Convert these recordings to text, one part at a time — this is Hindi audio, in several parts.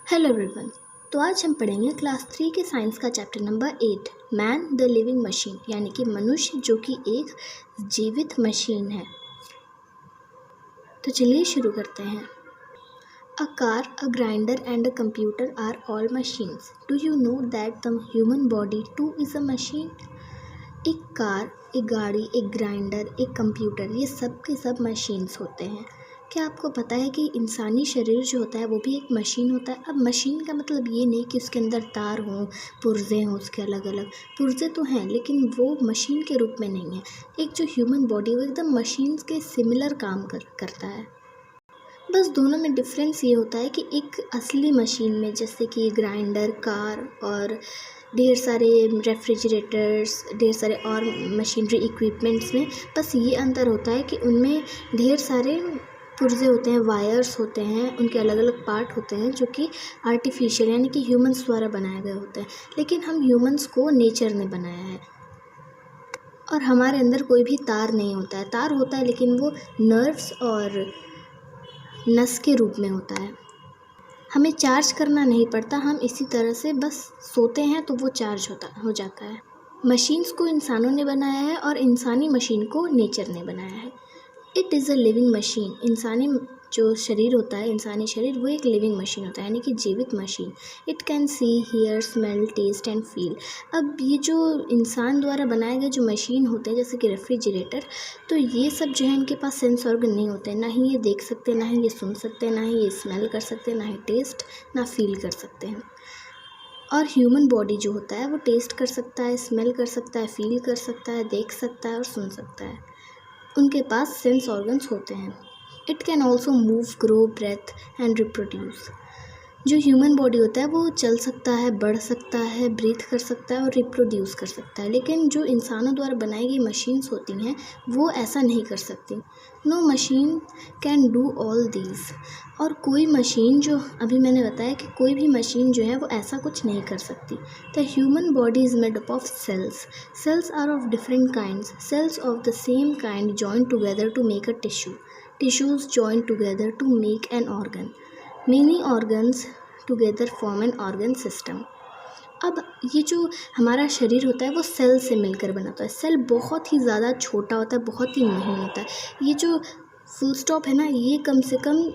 Hello everyone. तो आज हम पढ़ेंगे क्लास 3 के साइंस का chapter number 8 man the living machine, यानी कि मनुष्य जो कि एक जीवित मशीन है। तो चलिए शुरू करते हैं। A car, a grinder and a computer are all machines. Do you know that the human body too is a machine? एक कार, एक गाड़ी, एक ग्राइंडर, एक कंप्यूटर, ये सब के सब मशीन्स होते हैं। क्या आपको पता है कि इंसानी शरीर जो होता है वो भी एक मशीन होता है। अब मशीन का मतलब ये नहीं कि उसके अंदर तार हों, पुर्जे हों, उसके अलग अलग पुर्जे तो हैं, लेकिन वो मशीन के रूप में नहीं है। एक जो ह्यूमन बॉडी वो एकदम मशीन्स के सिमिलर काम करता है। बस दोनों में डिफरेंस ये होता है कि एक असली मशीन में, जैसे कि ग्राइंडर, कार और ढेर सारे रेफ्रिजरेटर्स, ढेर सारे और मशीनरी इक्विपमेंट्स में बस ये अंतर होता है कि उनमें ढेर सारे पुर्जे होते हैं, वायर्स होते हैं, उनके अलग अलग पार्ट होते हैं जो कि आर्टिफिशियल यानी कि ह्यूमंस द्वारा बनाए गए होते हैं। लेकिन हम ह्यूमंस को नेचर ने बनाया है और हमारे अंदर कोई भी तार नहीं होता है। तार होता है लेकिन वो नर्व्स और नस के रूप में होता है। हमें चार्ज करना नहीं पड़ता, हम इसी तरह से बस सोते हैं तो वो चार्ज हो जाता है। मशीन्स को इंसानों ने बनाया है और इंसानी मशीन को नेचर ने बनाया है। It is a living machine. इंसानी जो शरीर होता है, इंसानी शरीर, वो एक लिविंग मशीन होता है, यानी कि जीवित machine. It can see, hear, smell, taste and feel. अब ये जो इंसान द्वारा बनाए गए जो मशीन होते हैं, जैसे कि रेफ्रिजरेटर, तो ये सब जो है इनके पास सेंस ऑर्गन नहीं होते हैं। ना ही ये देख सकते, ना ही ये सुन सकते, ना ही ये स्मेल कर सकते, ना ही टेस्ट, ना फील कर सकते हैं। और ह्यूमन बॉडी जो होता है वो टेस्ट कर सकता है, स्मेल कर सकता है, फील कर सकता है, देख सकता है और सुन सकता है। उनके पास सेंस ऑर्गन्स होते हैं। It can also move, grow, breathe and reproduce. जो ह्यूमन बॉडी होता है वो चल सकता है, बढ़ सकता है, ब्रीथ कर सकता है और रिप्रोड्यूस कर सकता है। लेकिन जो इंसानों द्वारा बनाई गई मशीन्स होती हैं वो ऐसा नहीं कर सकती। No machine can do all these. और कोई मशीन, जो अभी मैंने बताया कि कोई भी मशीन जो है वो ऐसा कुछ नहीं कर सकती। The human body is made up of cells. Cells are of different kinds. Cells of the same kind join together to make a tissue. Tissues join together to make an organ. Many organs together form an organ system. अब ये जो हमारा शरीर होता है वो सेल से मिलकर बना होता है। सेल बहुत ही ज़्यादा छोटा होता है, बहुत ही महीन होता है। ये जो फुल स्टॉप है ना, ये कम से कम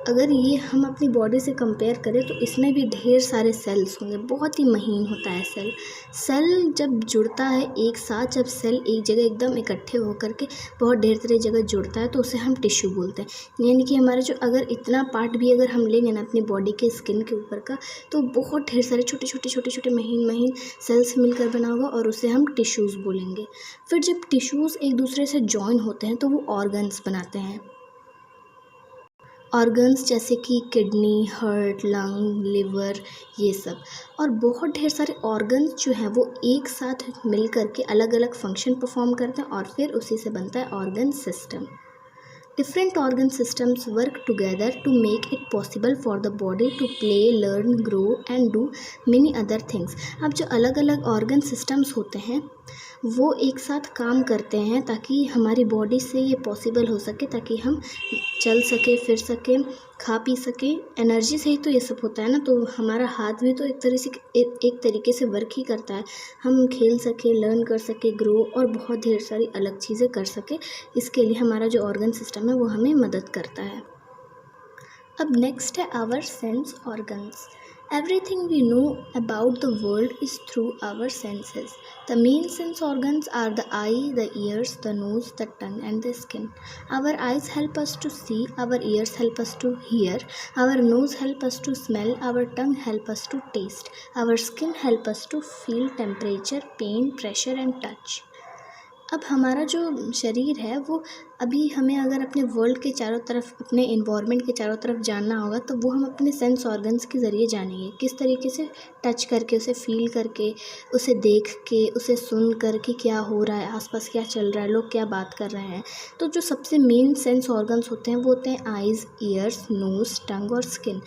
अगर ये हम अपनी बॉडी से कंपेयर करें तो इसमें भी ढेर सारे सेल्स होंगे। बहुत ही महीन होता है सेल। सेल जब जुड़ता है एक साथ, जब सेल एक जगह एकदम इकट्ठे होकर के बहुत ढेर सारी जगह जुड़ता है तो उसे हम टिश्यू बोलते हैं। यानी कि हमारा जो अगर इतना पार्ट भी अगर हम लेंगे ना अपनी बॉडी के स्किन के ऊपर का, तो बहुत ढेर सारे छोटे छोटे महीन सेल्स मिलकर बना होगा और उसे हम टिश्यूज़ बोलेंगे। फिर जब टिश्यूज़ एक दूसरे से जॉइन होते हैं तो वो ऑर्गन्स बनाते हैं। ऑर्गन्स जैसे कि किडनी, हार्ट, लंग, लिवर, ये सब। और बहुत ढेर सारे ऑर्गन्स जो हैं वो एक साथ मिल करके अलग अलग फंक्शन परफॉर्म करते हैं और फिर उसी से बनता है organ system. Different organ systems work together to make it possible for the body to play, learn, grow and do many other things. अब जो अलग अलग ऑर्गन सिस्टम्स होते हैं वो एक साथ काम करते हैं ताकि हमारी बॉडी से ये पॉसिबल हो सके, ताकि हम चल सके, फिर सके, खा पी सके। एनर्जी से ही तो ये सब होता है ना। तो हमारा हाथ भी तो एक तरीके से वर्क ही करता है। हम खेल सके, लर्न कर सके, ग्रो और बहुत ढेर सारी अलग चीज़ें कर सके। इसके लिए हमारा जो ऑर्गन सिस्टम है वो हमें मदद करता है। अब नेक्स्ट है our sense organs. Everything we know about the world is through our senses. The main sense organs are the eye, the ears, the nose, the tongue and the skin. Our eyes help us to see, our ears help us to hear, our nose help us to smell, our tongue help us to taste, our skin help us to feel temperature, pain, pressure and touch. अब हमारा जो शरीर है वो अभी हमें अगर अपने वर्ल्ड के चारों तरफ, अपने इन्वायरमेंट के चारों तरफ जानना होगा तो वो हम अपने सेंस ऑर्गन्स के ज़रिए जानेंगे। किस तरीके से? टच करके, उसे फील करके, उसे देख के, उसे सुन कर के क्या हो रहा है, आसपास क्या चल रहा है, लोग क्या बात कर रहे हैं। तो जो सबसे मेन सेंस ऑर्गन्स होते हैं वो होते हैं आइज़, ईयर्स, नोज़, टंग और स्किन।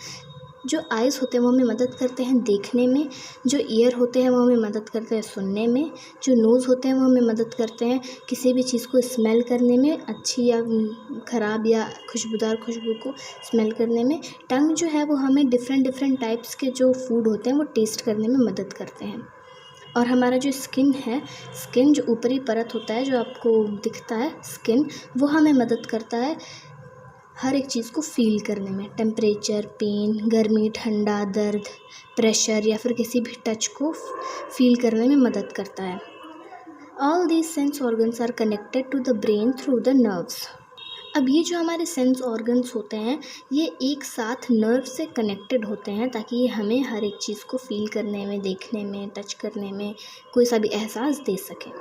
जो आइज़ होते हैं वो हमें मदद करते हैं देखने में, जो ईयर होते हैं वो हमें मदद करते हैं सुनने में, जो नोज़ होते हैं वो हमें मदद करते हैं किसी भी चीज़ को स्मेल करने में, अच्छी या ख़राब या खुशबूदार खुशबू को स्मेल करने में। टंग जो है वो हमें डिफरेंट डिफरेंट टाइप्स के जो फूड होते हैं वो टेस्ट करने में मदद करते हैं। और हमारा जो स्किन है, स्किन जो ऊपरी परत होता है जो आपको दिखता है स्किन, वो हमें मदद करता है हर एक चीज़ को फील करने में, टेम्परेचर, पेन, गर्मी, ठंडा, दर्द, प्रेशर या फिर किसी भी टच को फील करने में मदद करता है। All these sense organs are connected to the brain through the nerves. अब ये जो हमारे सेंस ऑर्गन्स होते हैं ये एक साथ नर्व से कनेक्टेड होते हैं ताकि ये हमें हर एक चीज़ को फील करने में, देखने में, टच करने में कोई सा भी एहसास दे सकें।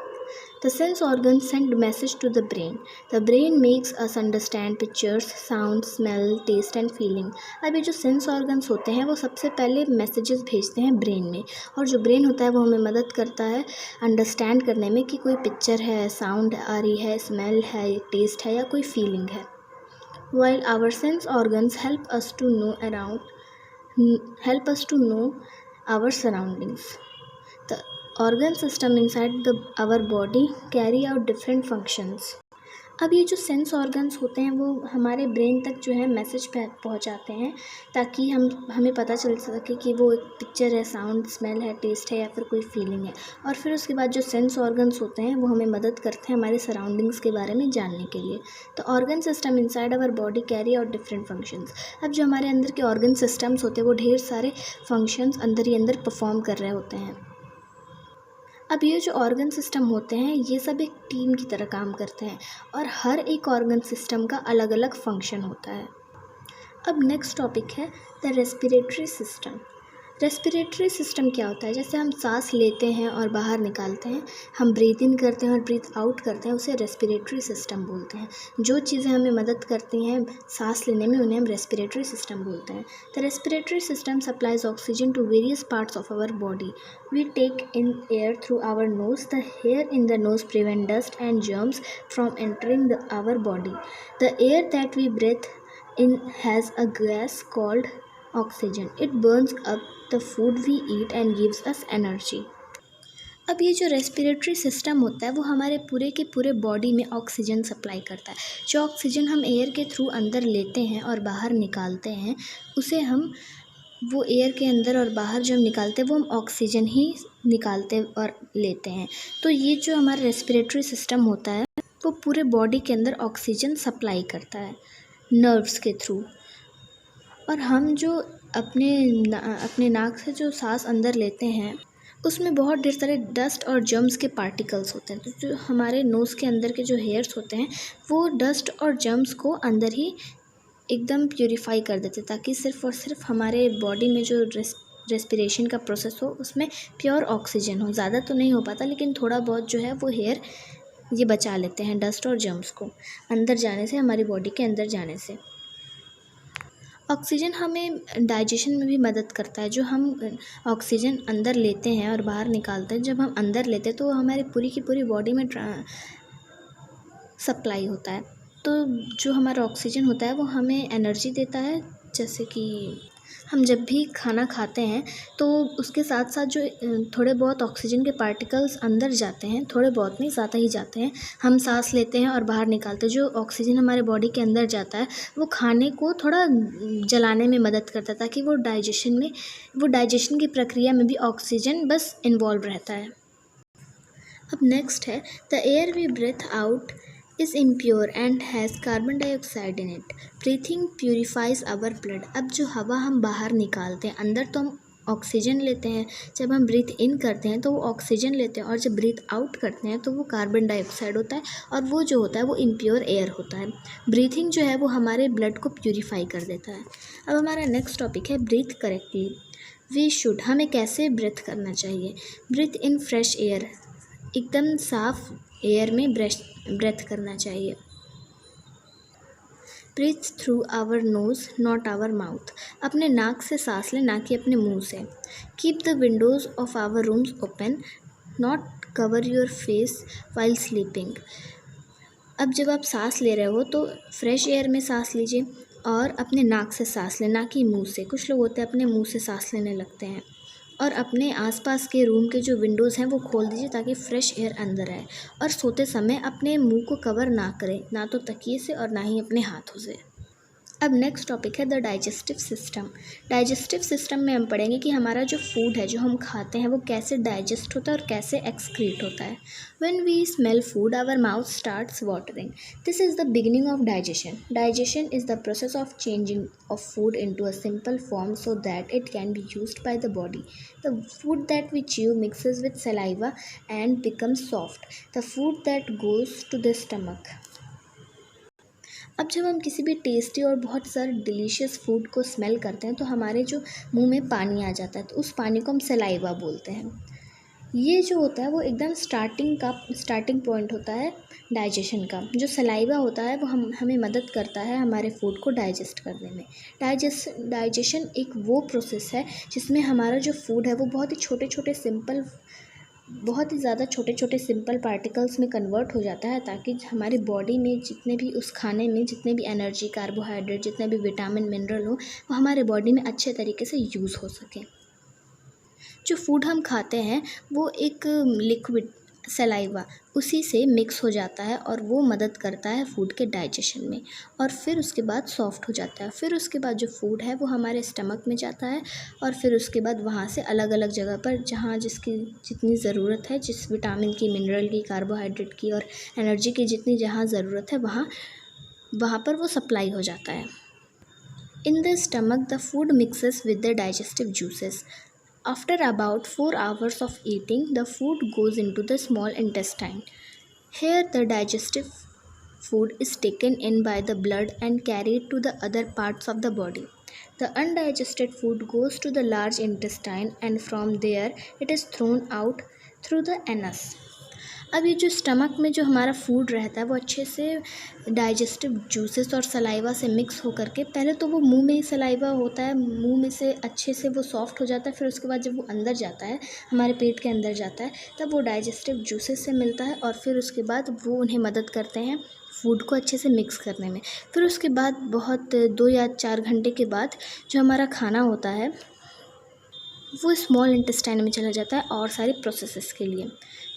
The sense organs send message to the brain. The brain makes us understand pictures, sound, smell, taste and feeling. अब ये जो सेंस ऑर्गन्स होते हैं वो सबसे पहले मैसेजेस भेजते हैं ब्रेन में, और जो ब्रेन होता है वो हमें मदद करता है अंडरस्टैंड करने में कि कोई पिक्चर है, साउंड आ रही है, स्मेल है, टेस्ट है या कोई फीलिंग है। While our sense organs help us to know our surroundings. The organ system inside our body carry out different functions. अब ये जो सेंस ऑर्गन्स होते हैं वो हमारे ब्रेन तक जो है मैसेज पहुंचाते हैं ताकि हमें पता चल सके कि वो एक पिक्चर है, साउंड, स्मेल है, टेस्ट है या फिर कोई फीलिंग है। और फिर उसके बाद जो सेंस ऑर्गन्स होते हैं वो हमें मदद करते हैं हमारे सराउंडिंग्स के बारे में जानने के लिए। तो organ system inside our body carry out different functions. अब जो हमारे अंदर के ऑर्गन सिस्टम्स होते हैं वो ढेर सारे फंक्शंस अंदर ही अंदर परफॉर्म कर रहे होते हैं। अब ये जो ऑर्गन सिस्टम होते हैं ये सब एक टीम की तरह काम करते हैं और हर एक ऑर्गन सिस्टम का अलग अलग फंक्शन होता है। अब नेक्स्ट टॉपिक है the respiratory system. Respiratory system क्या होता है? जैसे हम सांस लेते हैं और बाहर निकालते हैं, हम ब्रीथ इन करते हैं और ब्रीथ आउट करते हैं, उसे रेस्पिरेटरी सिस्टम बोलते हैं। जो चीज़ें हमें मदद करती हैं सांस लेने में उन्हें हम रेस्पिरेटरी सिस्टम बोलते हैं। The respiratory system supplies oxygen to various parts of our body. We take in air through our nose. The hair in the nose prevent dust and germs from entering our body. The air that we breathe in has a gas called oxygen. It burns up the food we eat and gives us energy. अब ये जो रेस्पिरेटरी सिस्टम होता है वो हमारे पूरे के पूरे बॉडी में ऑक्सीजन सप्लाई करता है। जो ऑक्सीजन हम एयर के थ्रू अंदर लेते हैं और बाहर निकालते हैं उसे हम वो एयर के अंदर और बाहर जो हम निकालते हैं वो हम ऑक्सीजन ही निकालते और लेते हैं। तो ये जो हमारा रेस्पिरेटरी सिस्टम होता है वो पूरे बॉडी के अंदर ऑक्सीजन सप्लाई करता है नर्व्स के थ्रू। और हम जो अपने नाक से जो सांस अंदर लेते हैं उसमें बहुत ढेर सारे डस्ट और जर्म्स के पार्टिकल्स होते हैं। तो जो हमारे नोज़ के अंदर के जो हेयर्स होते हैं वो डस्ट और जर्म्स को अंदर ही एकदम प्यूरीफाई कर देते ताकि सिर्फ़ और सिर्फ हमारे बॉडी में जो रेस्पिरेशन का प्रोसेस हो उसमें प्योर ऑक्सीजन हो। ज़्यादा तो नहीं हो पाता लेकिन थोड़ा बहुत जो है वो हेयर ये बचा लेते हैं डस्ट और जर्म्स को अंदर जाने से, हमारी बॉडी के अंदर जाने से। ऑक्सीजन हमें डाइजेशन में भी मदद करता है। जो हम ऑक्सीजन अंदर लेते हैं और बाहर निकालते हैं, जब हम अंदर लेते हैं तो हमारी पूरी की पूरी बॉडी में सप्लाई होता है। तो जो हमारा ऑक्सीजन होता है वो हमें एनर्जी देता है। जैसे कि हम जब भी खाना खाते हैं तो उसके साथ साथ जो थोड़े बहुत ऑक्सीजन के पार्टिकल्स अंदर जाते हैं, थोड़े बहुत नहीं ज़्यादा ही जाते हैं, हम सांस लेते हैं और बाहर निकालते हैं। जो ऑक्सीजन हमारे बॉडी के अंदर जाता है वो खाने को थोड़ा जलाने में मदद करता है ताकि वो डाइजेशन की प्रक्रिया में भी ऑक्सीजन बस इन्वॉल्व रहता है। अब नेक्स्ट है the air we breathe out is impure and has carbon dioxide in it. Breathing purifies our blood. अब जो हवा हम बाहर निकालते हैं, अंदर तो हम ऑक्सीजन लेते हैं, जब हम ब्रीथ इन करते हैं तो वो ऑक्सीजन लेते हैं और जब ब्रीथ आउट करते हैं तो वो कार्बन डाइऑक्साइड होता है और वो जो होता है वो इम्प्योर एयर होता है। ब्रीथिंग जो है वो हमारे ब्लड को प्यूरीफाई कर देता है। अब हमारा नेक्स्ट टॉपिक है ब्रीथ करेक्टली। वी शुड, हमें कैसे ब्रीथ करना चाहिए? ब्रीथ इन फ्रेश एयर, एकदम साफ एयर में ब्रेथ करना चाहिए। Breathe through our nose not our mouth, अपने नाक से सांस लें ना कि अपने मुंह से। Keep the windows of our rooms open, not cover your face while sleeping. अब जब आप सांस ले रहे हो तो फ्रेश एयर में सांस लीजिए और अपने नाक से सांस लेना, कि मुंह से। कुछ लोग होते हैं अपने मुंह से सांस लेने लगते हैं। और अपने आसपास के रूम के जो विंडोज़ हैं वो खोल दीजिए ताकि फ्रेश एयर अंदर आए। और सोते समय अपने मुंह को कवर ना करें, ना तो तकिए से और ना ही अपने हाथों से। अब नेक्स्ट टॉपिक है the digestive system. Digestive system में हम पढ़ेंगे कि हमारा जो फूड है, जो हम खाते हैं, वो कैसे डाइजेस्ट होता है और कैसे एक्सक्रीट होता है। When we smell food our mouth starts watering. This is the beginning of digestion. Digestion is the process of changing of food into a simple form so that it can be used by the body. The food that we chew mixes with saliva and becomes soft. The food that goes to the stomach. अब जब हम किसी भी टेस्टी और बहुत सारे डिलीशियस फूड को स्मेल करते हैं तो हमारे जो मुंह में पानी आ जाता है, तो उस पानी को हम सलाइवा बोलते हैं। ये जो होता है वो एकदम स्टार्टिंग पॉइंट होता है डाइजेशन का। जो सलाइवा होता है वो हमें मदद करता है हमारे फूड को डाइजेस्ट करने में। डाइजेशन एक वो प्रोसेस है जिसमें हमारा जो फूड है वो बहुत ही ज़्यादा छोटे छोटे सिंपल पार्टिकल्स में कन्वर्ट हो जाता है, ताकि हमारी बॉडी में जितने भी उस खाने में जितने भी एनर्जी, कार्बोहाइड्रेट, जितने भी विटामिन, मिनरल हो, वो हमारे बॉडी में अच्छे तरीके से यूज़ हो सके। जो फूड हम खाते हैं वो एक लिक्विड सलाइवा उसी से मिक्स हो जाता है और वो मदद करता है फूड के डाइजेशन में, और फिर उसके बाद सॉफ्ट हो जाता है। फिर उसके बाद जो फूड है वो हमारे स्टमक में जाता है, और फिर उसके बाद वहाँ से अलग अलग जगह पर जहाँ जिसकी जितनी ज़रूरत है, जिस विटामिन की, मिनरल की, कार्बोहाइड्रेट की और एनर्जी की जितनी जहाँ ज़रूरत है वहाँ पर वो सप्लाई हो जाता है। In the stomach the food mixes with the digestive juices. After about 4 hours of eating, the food goes into the small intestine. Here, the digestive food is taken in by the blood and carried to the other parts of the body. The undigested food goes to the large intestine, and from there, it is thrown out through the anus. अब ये जो स्टमक में जो हमारा फूड रहता है वो अच्छे से डाइजेस्टिव जूसेस और सलाइवा से मिक्स होकर के, पहले तो वो मुंह में ही सलाइवा होता है, मुंह में से अच्छे से वो सॉफ्ट हो जाता है। फिर उसके बाद जब वो अंदर जाता है, हमारे पेट के अंदर जाता है, तब वो डाइजेस्टिव जूसेस से मिलता है, और फिर उसके बाद वो उन्हें मदद करते हैं फूड को अच्छे से मिक्स करने में। फिर उसके बाद बहुत 2 या 4 घंटे के बाद जो हमारा खाना होता है वो स्मॉल इंटेस्टाइन में चला जाता है और सारे प्रोसेसेस के लिए।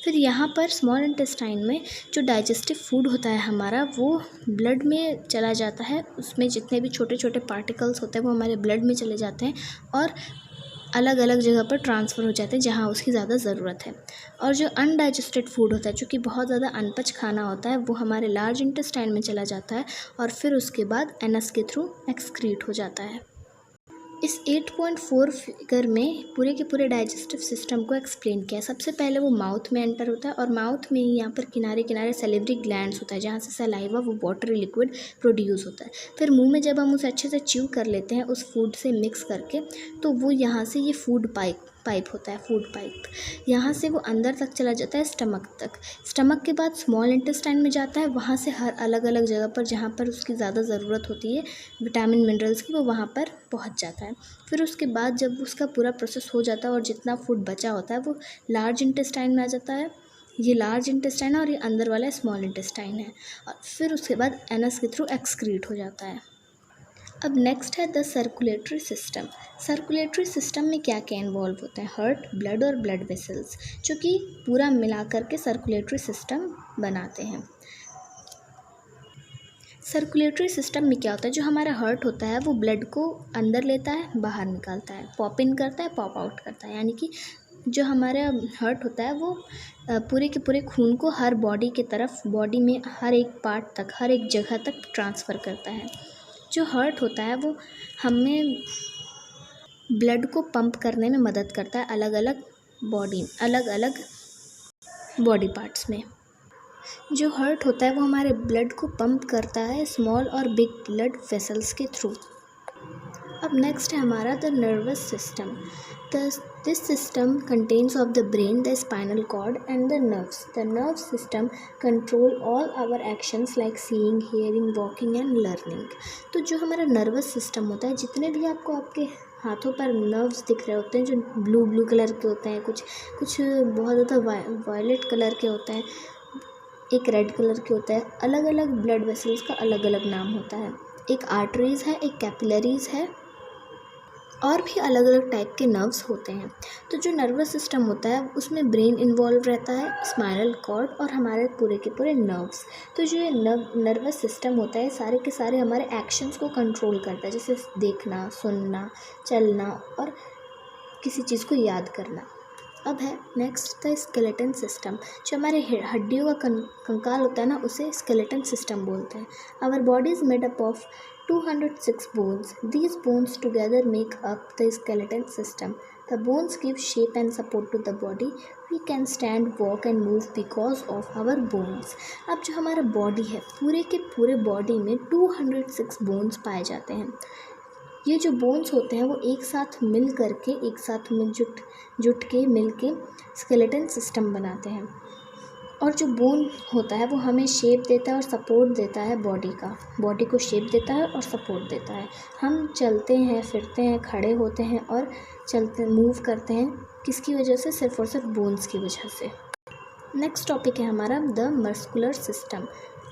फिर यहाँ पर स्मॉल इंटेस्टाइन में जो डाइजेस्टिव फूड होता है हमारा, वो ब्लड में चला जाता है। उसमें जितने भी छोटे छोटे पार्टिकल्स होते हैं वो हमारे ब्लड में चले जाते हैं और अलग अलग जगह पर ट्रांसफ़र हो जाते हैं जहाँ उसकी ज़्यादा ज़रूरत है। और जो अनडाइजेस्टेड फूड होता है, जो कि बहुत ज़्यादा अनपच खाना होता है, वो हमारे लार्ज इंटेस्टाइन में चला जाता है और फिर उसके बाद एनस के थ्रू एक्सक्रीट हो जाता है। इस 8.4 फिगर में पूरे के पूरे डाइजेस्टिव सिस्टम को एक्सप्लेन किया है। सबसे पहले वो माउथ में एंटर होता है, और माउथ में ही यहाँ पर किनारे किनारे सैलिवरी ग्लैंड्स होता है जहाँ से सलाइवा, वो वाटरी लिक्विड प्रोड्यूस होता है। फिर मुंह में जब हम उसे अच्छे से च्यू कर लेते हैं उस फूड से मिक्स करके, तो वो यहाँ से ये फूड पाइप होता है, फूड पाइप, यहाँ से वो अंदर तक चला जाता है स्टमक तक। स्टमक के बाद स्मॉल इंटेस्टाइन में जाता है, वहाँ से हर अलग अलग जगह पर जहाँ पर उसकी ज़्यादा ज़रूरत होती है विटामिन, मिनरल्स की, वो वहाँ पर पहुँच जाता है। फिर उसके बाद जब उसका पूरा प्रोसेस हो जाता है और जितना फूड बचा होता है वो लार्ज इंटेस्टाइन में आ जाता है। ये लार्ज इंटेस्टाइन है और ये अंदर वाला स्मॉल इंटेस्टाइन है, और फिर उसके बाद एनस के थ्रू एक्सक्रीट हो जाता है। अब नेक्स्ट है the circulatory system. Circulatory system में क्या क्या इन्वॉल्व होते हैं? हार्ट, ब्लड और ब्लड वेसल्स, जो कि पूरा मिला करके सर्कुलेटरी सिस्टम बनाते हैं। सर्कुलेटरी सिस्टम में क्या होता है? जो हमारा हार्ट होता है वो ब्लड को अंदर लेता है, बाहर निकालता है, पॉप इन करता है, पॉप आउट करता है। यानी कि जो हमारा हार्ट होता है वो पूरे के पूरे खून को हर बॉडी के तरफ, बॉडी में हर एक पार्ट तक, हर एक जगह तक ट्रांसफ़र करता है। जो हार्ट होता है वो हमें ब्लड को पंप करने में मदद करता है अलग अलग बॉडी पार्ट्स में। जो हार्ट होता है वो हमारे ब्लड को पंप करता है स्मॉल और बिग ब्लड वेसल्स के थ्रू। अब नेक्स्ट है हमारा the nervous system. This system contains of the brain, the spinal cord and the nerves. The nerve system control all our actions like seeing, hearing, walking and learning. तो जो हमारा नर्वस सिस्टम होता है, जितने भी आपको आपके हाथों पर नर्व्स दिख रहे होते हैं, जो ब्लू कलर के होते हैं, कुछ बहुत ज़्यादा वायलेट कलर के होते हैं, एक रेड कलर के होता है, अलग अलग ब्लड वेसल्स का अलग अलग नाम होता है। एक आर्टरीज़ है, एक कैपिलरीज़ है और भी अलग अलग टाइप के नर्व्स होते हैं। तो जो नर्वस सिस्टम होता है उसमें ब्रेन इन्वॉल्व रहता है, स्पाइनल कॉर्ड और हमारे पूरे के पूरे नर्व्स। तो जो ये नर्वस सिस्टम होता है सारे के सारे हमारे एक्शंस को कंट्रोल करता है, जैसे देखना, सुनना, चलना और किसी चीज़ को याद करना। अब है नेक्स्ट द स्केलेटन सिस्टम। जो हमारे हड्डियों का कंकाल होता है ना, उसे स्केलेटन सिस्टम बोलते हैं। Our body is made up of 206 bones. These bones together make up the skeleton system. The bones give shape and support to the body. We can stand, walk and move because of our bones. अब जो हमारा बॉडी है, पूरे के पूरे बॉडी में 206 बोन्स पाए जाते हैं। ये जो बोन्स होते हैं वो एक साथ मिल करके, एक साथ में जुट के मिल के स्केलेटन सिस्टम बनाते हैं। और जो बोन होता है वो हमें शेप देता है और सपोर्ट देता है बॉडी को शेप देता है और सपोर्ट देता है। हम चलते हैं, फिरते हैं, खड़े होते हैं और मूव करते हैं, किसकी वजह से? सिर्फ और सिर्फ बोन्स की वजह से। नेक्स्ट टॉपिक है हमारा the muscular system.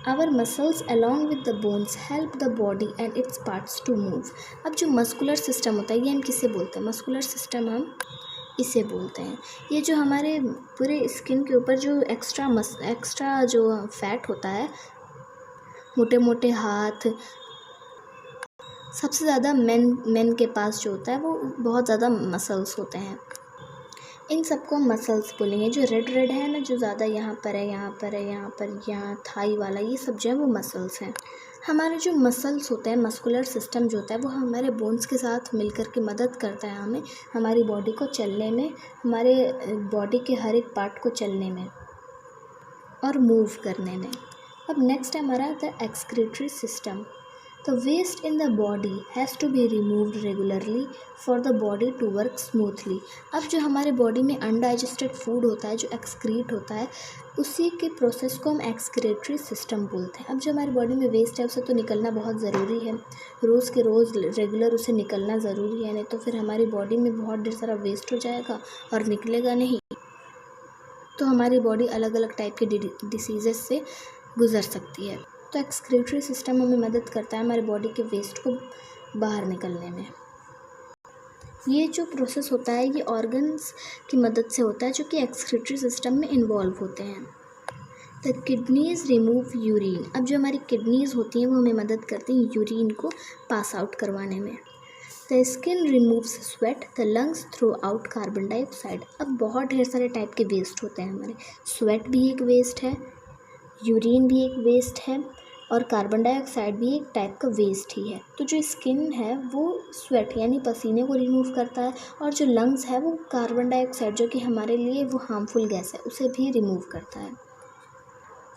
Our muscles along with the bones help the body and its parts to move. अब जो मस्कुलर सिस्टम होता है ये हम किसे बोलते हैं? मस्कुलर सिस्टम हम इसे बोलते हैं। ये जो हमारे पूरे स्किन के ऊपर जो एक्स्ट्रा जो फैट होता है, मोटे मोटे हाथ, सबसे ज़्यादा मेन के पास जो होता है वो बहुत ज़्यादा मसल्स होते हैं। इन सबको हम मसल्स बोलेंगे। जो रेड है ना, जो ज़्यादा यहाँ पर है, यहाँ थाई वाला, ये सब जो है वो मसल्स हैं। हमारे जो मसल्स होते हैं, मस्कुलर सिस्टम जो होता है वो हमारे बोन्स के साथ मिलकर के मदद करता है हमें हमारी बॉडी को चलने में, हमारे बॉडी के हर एक पार्ट को चलने में और मूव करने में। अब नेक्स्ट है हमारा the excretory system. The waste in the body has to be removed regularly for the body to work smoothly. अब जो हमारे बॉडी में अनडाइजेस्टेड फूड होता है, जो एक्सक्रीट होता है, उसी के प्रोसेस को हम एक्सक्रीटरी सिस्टम बोलते हैं। अब जो हमारी बॉडी में वेस्ट है उसे तो निकलना बहुत ज़रूरी है, रोज़ के रोज़ रेगुलर उसे निकलना ज़रूरी है, नहीं तो फिर हमारी बॉडी में बहुत ढेर सारा वेस्ट हो जाएगा और निकलेगा नहीं, तो हमारी बॉडी अलग अलग टाइप के डिसीज़ से गुजर सकती है। तो एक्सक्रीटरी सिस्टम हमें मदद करता है हमारे बॉडी के वेस्ट को बाहर निकलने में। ये जो प्रोसेस होता है ये ऑर्गन्स की मदद से होता है जो कि एक्सक्रीटरी सिस्टम में इन्वॉल्व होते हैं। The kidneys remove urine. अब जो हमारी किडनीज़ होती हैं वो हमें मदद करती हैं यूरिन को पास आउट करवाने में। The skin removes sweat. The lungs throw out carbon dioxide. अब बहुत ढेर सारे टाइप के वेस्ट होते हैं हमारे। स्वेट भी एक वेस्ट है, यूरिन भी एक वेस्ट है और कार्बन डाइऑक्साइड भी एक टाइप का वेस्ट ही है। तो जो स्किन है वो स्वेट यानी पसीने को रिमूव करता है और जो लंग्स है वो कार्बन डाइऑक्साइड जो कि हमारे लिए वो हार्मफुल गैस है उसे भी रिमूव करता है।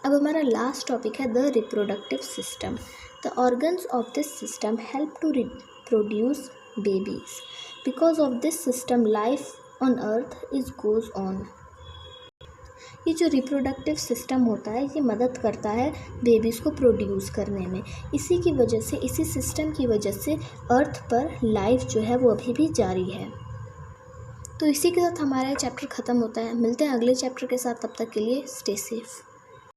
अब हमारा लास्ट टॉपिक है the reproductive system. The organs of this system help to produce babies. Because of this system life on earth is goes on. ये जो रिप्रोडक्टिव सिस्टम होता है ये मदद करता है बेबीज़ को प्रोड्यूस करने में। इसी की वजह से, इसी सिस्टम की वजह से अर्थ पर लाइफ जो है वो अभी भी जारी है। तो इसी के साथ हमारा चैप्टर ख़त्म होता है। मिलते हैं अगले चैप्टर के साथ, तब तक के लिए स्टे सेफ।